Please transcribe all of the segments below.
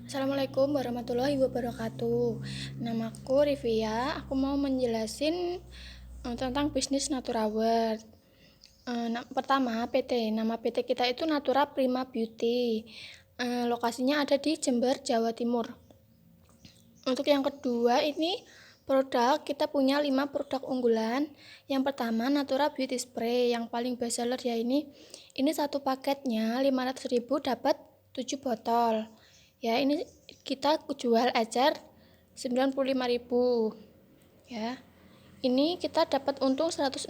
Assalamualaikum warahmatullahi wabarakatuh. Namaku Rivia. Aku mau menjelasin tentang bisnis Naturaward. Pertama, PT. Nama PT kita itu Natura Prima Beauty. Lokasinya ada di Jember, Jawa Timur. Untuk yang kedua, ini produk kita punya 5 produk unggulan. Yang pertama, Natura Beauty Spray. Yang paling best seller ya ini satu paketnya 500.000 dapat 7 botol. Ya, ini kita jual ecer 95.000. Ya. Ini kita dapat untung 165.000.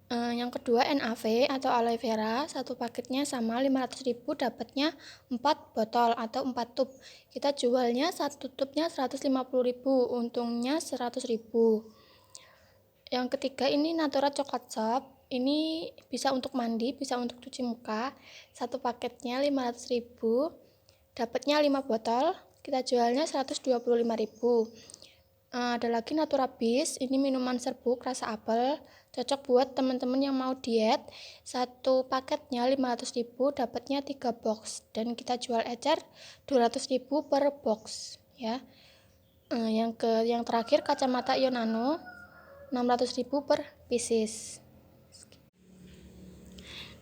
Yang kedua NAV atau aloe vera, satu paketnya sama 500.000 dapatnya 4 botol atau 4 tub. Kita jualnya satu tubnya 150.000, untungnya 100.000. Yang ketiga ini Natura Coklat Shop. Ini bisa untuk mandi, bisa untuk cuci muka. Satu paketnya 500.000, dapatnya 5 botol. Kita jualnya 125.000. Ada lagi Natura Bis. Ini minuman serbuk rasa apel, cocok buat teman-teman yang mau diet. Satu paketnya 500.000, dapatnya 3 box. Dan kita jual ecer 200.000 per box. Ya. Yang terakhir kacamata Ionano 600.000 per pieces.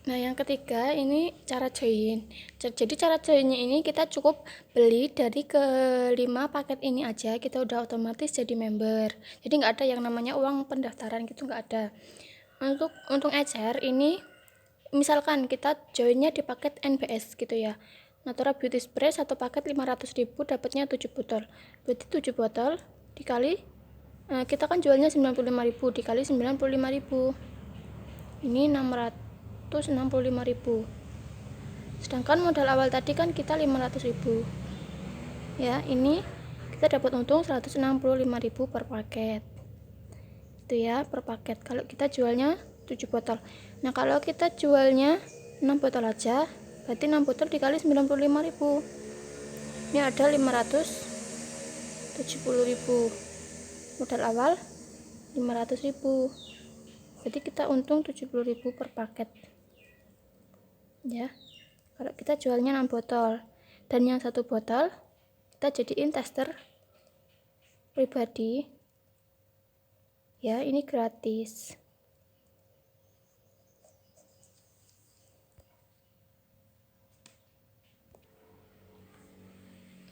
Nah, yang ketiga ini cara join. Jadi cara joinnya ini kita cukup beli dari kelima paket ini aja, kita udah otomatis jadi member. Jadi nggak ada yang namanya uang pendaftaran gitu, nggak ada. Untuk ecer ini misalkan kita joinnya di paket NBS gitu ya. Natura Beauty Spray satu paket 500.000 dapatnya 7 botol. Berarti 7 botol dikali kita kan jualnya 95.000 dikali 95.000. Ini 665.000. Sedangkan modal awal tadi kan kita 500.000. Ya, ini kita dapat untung 165.000 per paket. Itu ya, per paket. Kalau kita jualnya 7 botol. Nah, kalau kita jualnya 6 botol aja, berarti 6 botol dikali 95.000. Ini ada 570.000. Modal awal 500.000. Jadi kita untung 70.000 per paket. Ya. Kalau kita jualnya 6 botol dan yang 1 botol kita jadiin tester pribadi. Ya, ini gratis.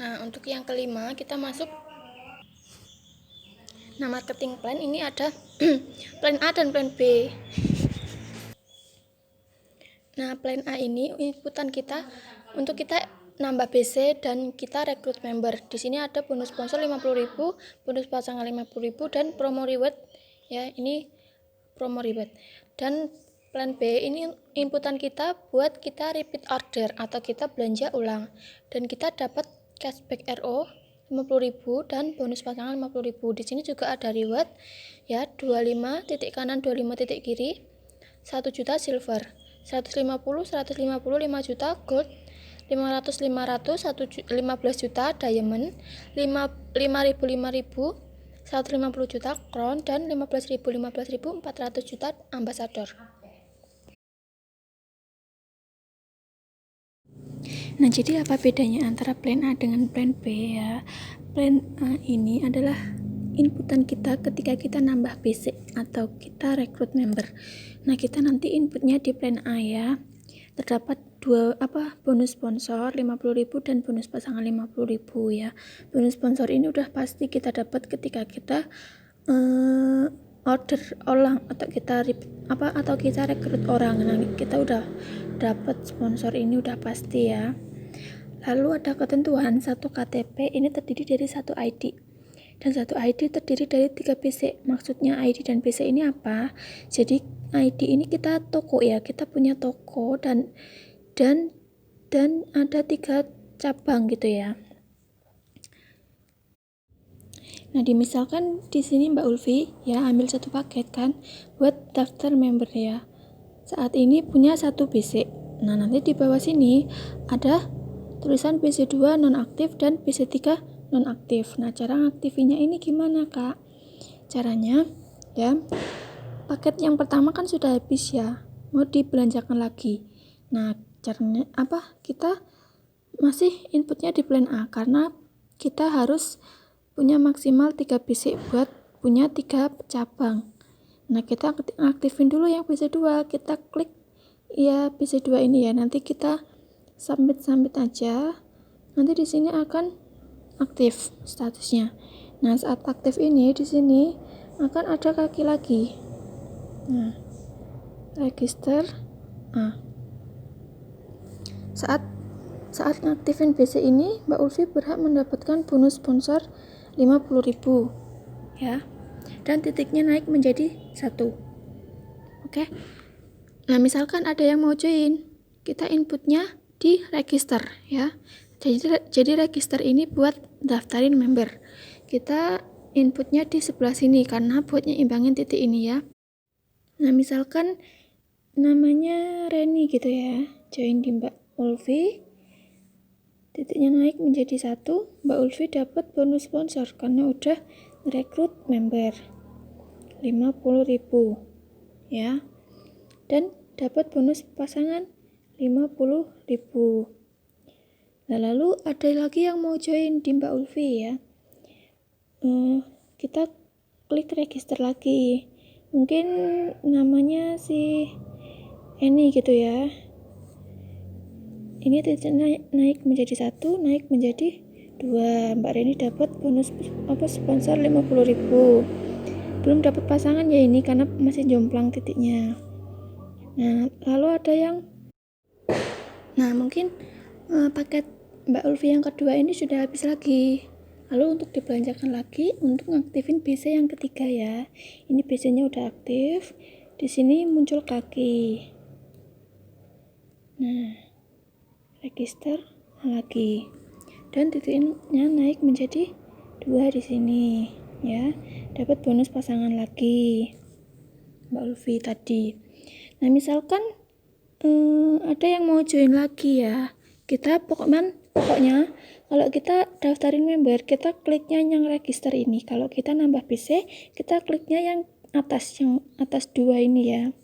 Nah, untuk yang kelima kita masuk. Nah, marketing plan ini ada plan A dan plan B. Nah, plan A ini inputan kita untuk kita nambah BC dan kita rekrut member. Di sini ada bonus sponsor 50.000, bonus pasangan 50.000 dan promo reward. Ya, ini promo reward. Dan plan B ini inputan kita buat kita repeat order atau kita belanja ulang. Dan kita dapat cashback RO 50.000 dan bonus pasangan 50.000. Di sini juga ada reward ya, 25 titik kanan 25 titik kiri, 1 juta silver, 150 5 juta gold, 500 15 juta diamond, 5.000 150 juta crown dan 15.000 400 juta ambassador. Nah, jadi apa bedanya antara plan A dengan plan B ya? Plan A ini adalah inputan kita ketika kita nambah basic atau kita rekrut member. Nah, kita nanti inputnya di plan A ya. Terdapat bonus sponsor 50.000 dan bonus pasangan 50.000 ya. Bonus sponsor ini udah pasti kita dapat ketika kita order ulang atau kita rekrut orang. Nah, kita udah dapat sponsor ini udah pasti ya. Lalu ada ketentuan satu KTP ini terdiri dari satu ID dan satu ID terdiri dari 3 PC. Maksudnya ID dan PC ini apa? Jadi ID ini kita toko ya, kita punya toko dan ada 3 cabang gitu ya. Nah, misalkan di sini Mbak Ulfi ya ambil satu paket kan buat daftar member ya. Saat ini punya 1 PC. Nah, nanti di bawah sini ada tulisan PC2 nonaktif dan PC3 nonaktif. Nah, cara ngaktifinnya ini gimana, Kak? Caranya ya, paket yang pertama kan sudah habis ya, mau dibelanjakan lagi. Nah, caranya apa? Kita masih inputnya di plan A karena kita harus punya maksimal 3 basic buat punya 3 cabang. Nah, kita aktifin dulu yang BC2, kita klik ya BC2 ini ya. Nanti kita submit aja. Nanti di sini akan aktif statusnya. Nah, saat aktif ini di sini akan ada kaki lagi. Nah, register. Nah, saat ngaktifin BC ini, Mbak Ulfi berhak mendapatkan bonus sponsor 50.000 ya. Dan titiknya naik menjadi 1. Oke. Nah, misalkan ada yang mau join, kita inputnya di register ya. Jadi register ini buat daftarin member. Kita inputnya di sebelah sini karena buat nyimbangin titik ini ya. Nah, misalkan namanya Reni gitu ya, join di Mbak Ulfi, titiknya naik menjadi 1, Mbak Ulfi dapat bonus sponsor karena udah rekrut member 50.000 ya, dan dapat bonus pasangan 50.000. Nah, lalu ada lagi yang mau join di Mbak Ulfi ya, kita klik register lagi, mungkin namanya si Eni gitu ya. Ini titik naik menjadi 1, naik menjadi 2. Mbak Reni dapat bonus sponsor 50.000. Belum dapat pasangan ya ini karena masih jomplang titiknya. Nah, lalu ada yang mungkin paket Mbak Ulfi yang kedua ini sudah habis lagi. Lalu untuk dibelanjakan lagi untuk ngaktifin BC yang ketiga ya. Ini BC-nya udah aktif. Di sini muncul kaki. Nah, register lagi. Dan titiknya naik menjadi 2 di sini ya. Dapat bonus pasangan lagi. Mbak Ulfi tadi. Nah, misalkan ada yang mau join lagi ya. Kita pokoknya kalau kita daftarin member, kita kliknya yang register ini. Kalau kita nambah BC, kita kliknya yang atas 2 ini ya.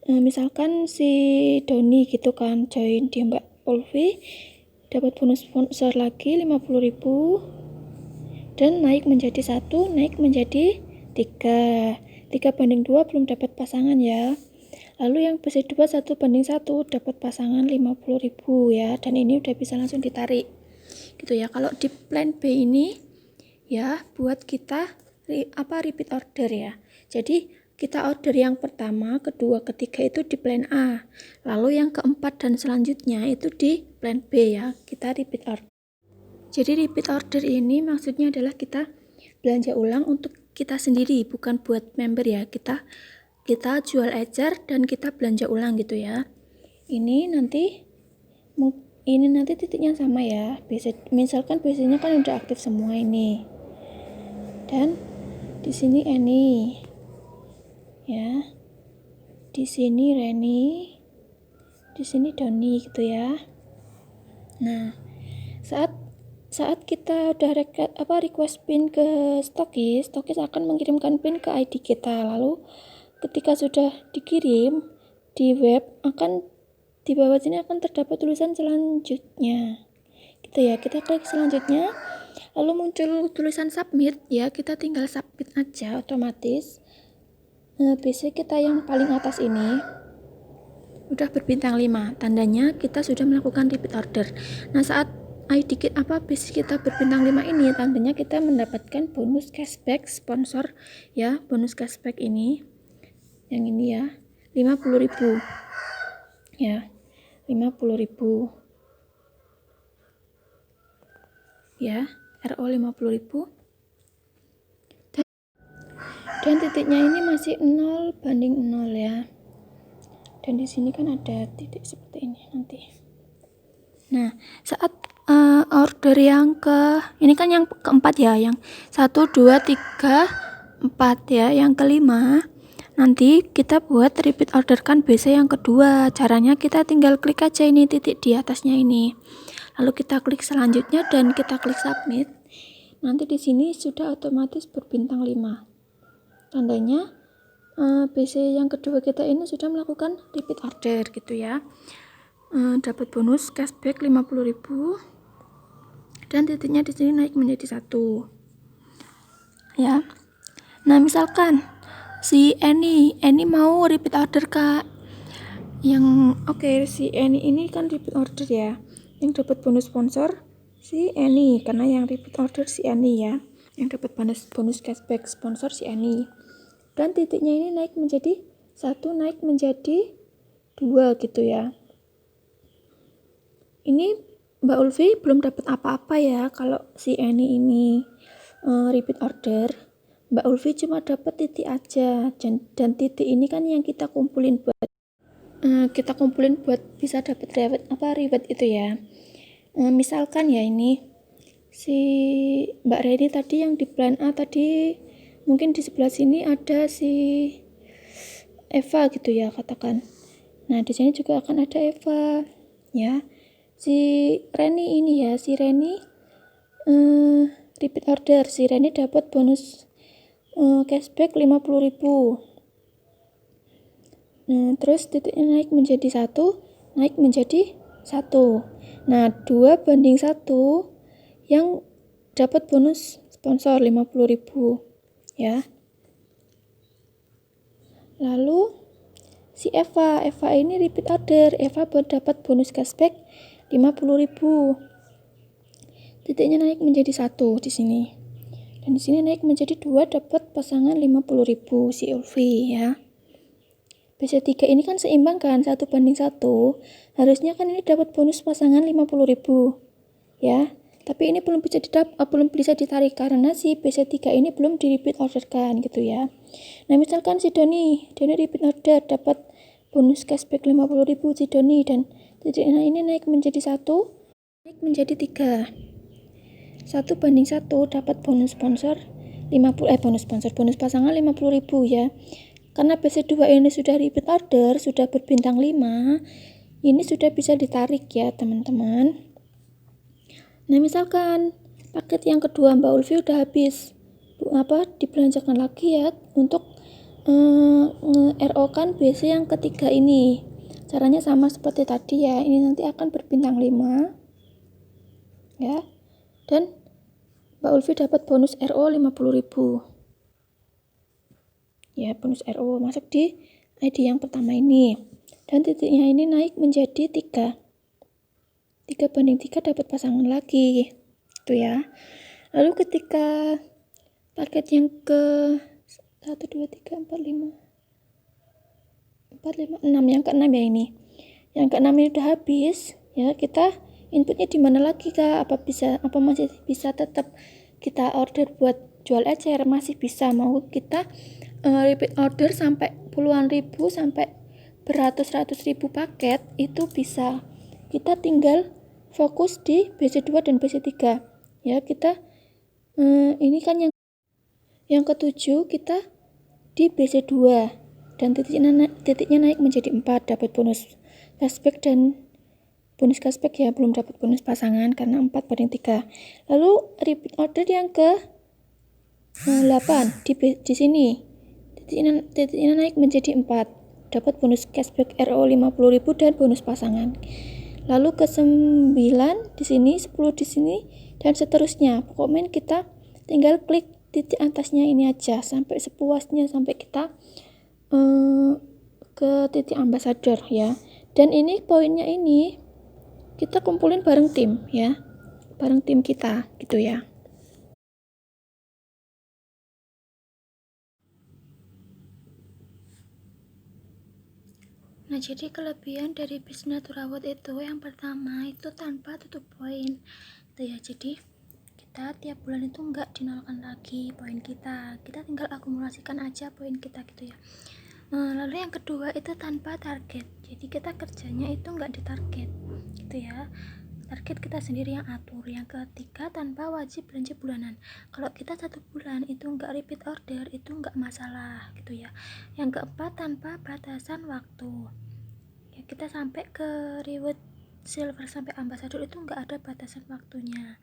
Misalkan si Doni gitu kan join di Mbak Ulfi, dapat bonus sponsor lagi 50.000 dan naik menjadi 1, naik menjadi 3 banding 2 belum dapat pasangan ya. Lalu yang BC2 1:1 dapat pasangan 50.000 ya, dan ini udah bisa langsung ditarik gitu ya. Kalau di plan B ini ya buat kita repeat order ya. Jadi kita order yang pertama, kedua, ketiga itu di plan A. Lalu yang keempat dan selanjutnya itu di plan B ya. Kita repeat order. Jadi repeat order ini maksudnya adalah kita belanja ulang untuk kita sendiri, bukan buat member ya. Kita jual ecer dan kita belanja ulang gitu ya. Ini nanti titiknya sama ya. Misalkan BC-nya kan udah aktif semua ini. Dan di sini Eni. Ya. Di sini Reni. Di sini Doni gitu ya. Nah, saat kita udah request pin ke stokis akan mengirimkan pin ke ID kita. Lalu ketika sudah dikirim di web, akan di bawah sini akan terdapat tulisan selanjutnya gitu ya. Kita klik selanjutnya, lalu muncul tulisan submit ya. Kita tinggal submit aja otomatis. BC kita yang paling atas ini udah berbintang 5, tandanya kita sudah melakukan repeat order. Nah, saat ID BC kita berbintang 5 ini, tandanya kita mendapatkan bonus cashback sponsor ya. Bonus cashback ini yang ini ya, 50.000 ya, 50.000 ya, RO 50.000, dan titiknya ini masih 0 banding 0 ya. Dan di sini kan ada titik seperti ini nanti. Nah, saat order yang ini kan yang keempat ya, yang 1, 2, 3, 4 ya, yang kelima nanti kita buat repeat orderkan BC yang kedua. Caranya kita tinggal klik aja ini titik di atasnya ini, lalu kita klik selanjutnya dan kita klik submit. Nanti di sini sudah otomatis berbintang 5, tandanya BC yang kedua kita ini sudah melakukan repeat order gitu ya. dapat bonus cashback 50.000 dan titiknya di sini naik menjadi 1 ya. Nah, misalkan si Eni mau repeat order Kak. Si Eni ini kan repeat order ya. Yang dapat bonus sponsor si Eni, karena yang repeat order si Eni ya. Yang dapat bonus cashback sponsor si Eni. Dan titiknya ini naik menjadi 1, naik menjadi 2 gitu ya. Ini Mbak Ulfi belum dapat apa-apa ya kalau si Eni ini repeat order. Mbak Ulfi cuma dapat titik aja, dan titik ini kan yang kita kumpulin buat bisa dapat reward itu ya. Misalkan ya, ini si Mbak Reni tadi yang di plan A tadi, mungkin di sebelah sini ada si Eva gitu ya katakan. Nah, di sini juga akan ada Eva ya. Si Reni ini ya, si Reni repeat order, si Reni dapat bonus cashback 50.000. Nah, terus titiknya naik menjadi 1, naik menjadi 1. Nah, 2:1 yang dapat bonus sponsor 50.000 ya. Lalu si Eva ini repeat order, Eva dapat bonus cashback 50.000. Titiknya naik menjadi 1 di sini. Dan di sini naik menjadi 2, dapat pasangan 50.000 si Ulfi ya. BC3 ini kan seimbang kan, 1:1. Harusnya kan ini dapat bonus pasangan 50.000 ya. Tapi ini belum bisa ditarik karena si BC3 ini belum di repeat orderkan gitu ya. Nah, misalkan si Doni repeat order dapat bonus cashback 50.000 si Doni, dan titiknya ini naik menjadi 1, naik menjadi 3. 1:1 dapat bonus pasangan 50.000 ya. Karena BC2 ini sudah repeat order, sudah berbintang 5, ini sudah bisa ditarik ya teman-teman. Nah, misalkan paket yang kedua Mbak Ulfi udah habis, dibelanjakan lagi ya untuk nge-RO kan BC yang ketiga ini. Caranya sama seperti tadi ya, ini nanti akan berbintang 5 ya. Dan Mbak Ulfi dapat bonus RO 50.000 ya, bonus RO masuk di ID yang pertama ini, dan titiknya ini naik menjadi 3. 3:3 dapat pasangan lagi gitu ya. Lalu ketika paket yang ke 1, 2, 3, 4, 5, 6 yang ke-6 ya, ini yang ke-6 ini udah habis ya, kita inputnya di mana lagi Kak? Apa masih bisa tetap kita order buat jual ecer? Masih bisa. Mau kita repeat order sampai puluhan ribu sampai beratus-ratus ribu paket itu bisa. Kita tinggal fokus di BC2 dan BC3 ya. Kita ini kan yang ke-7 kita di BC2 dan titiknya naik menjadi 4, dapat bonus cashback ya, belum dapat bonus pasangan karena 4:3. Lalu repeat order yang ke 8 di sini titiknya naik menjadi 4, dapat bonus cashback RO 50.000 dan bonus pasangan. Lalu ke 9 di sini, 10 di sini, dan seterusnya. Pokoknya kita tinggal klik titik atasnya ini aja sampai sepuasnya, sampai kita ke titik ambassador ya. Dan ini poinnya ini kita kumpulin bareng tim ya, bareng tim kita gitu ya. Nah, jadi kelebihan dari bisnis naturawat itu yang pertama itu tanpa tutup poin itu ya. Jadi kita tiap bulan itu enggak dinolkan lagi poin kita tinggal akumulasikan aja poin kita gitu ya. Lalu yang kedua itu tanpa target, jadi kita kerjanya itu enggak ditarget gitu ya, target kita sendiri yang atur. Yang ketiga tanpa wajib belanja bulanan, kalau kita 1 bulan itu enggak repeat order itu enggak masalah gitu ya. Yang keempat tanpa batasan waktu ya, kita sampai ke reward silver sampai ambassador itu enggak ada batasan waktunya.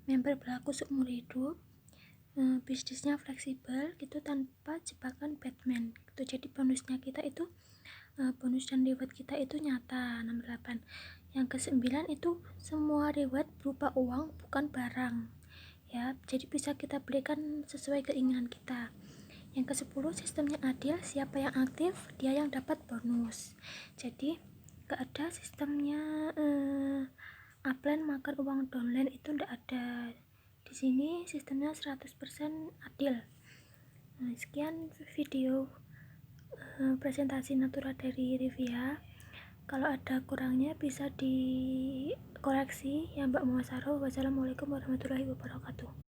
Member berlaku seumur hidup, bisnisnya fleksibel gitu tanpa jebakan Batman gitu. Jadi bonusnya kita itu bonus dan reward kita itu nyata. Nomor 8. Yang ke-9 itu semua reward berupa uang, bukan barang. Ya, jadi bisa kita belikan sesuai keinginan kita. Yang ke-10, sistemnya adil, siapa yang aktif dia yang dapat bonus. Jadi gak ada sistemnya upline makan uang downline, itu ndak ada. Di sini sistemnya 100% adil. Nah, sekian video presentasi Natura dari Rivia. Kalau ada kurangnya bisa dikoreksi ya Mbak Muasaro. Wassalamualaikum warahmatullahi wabarakatuh.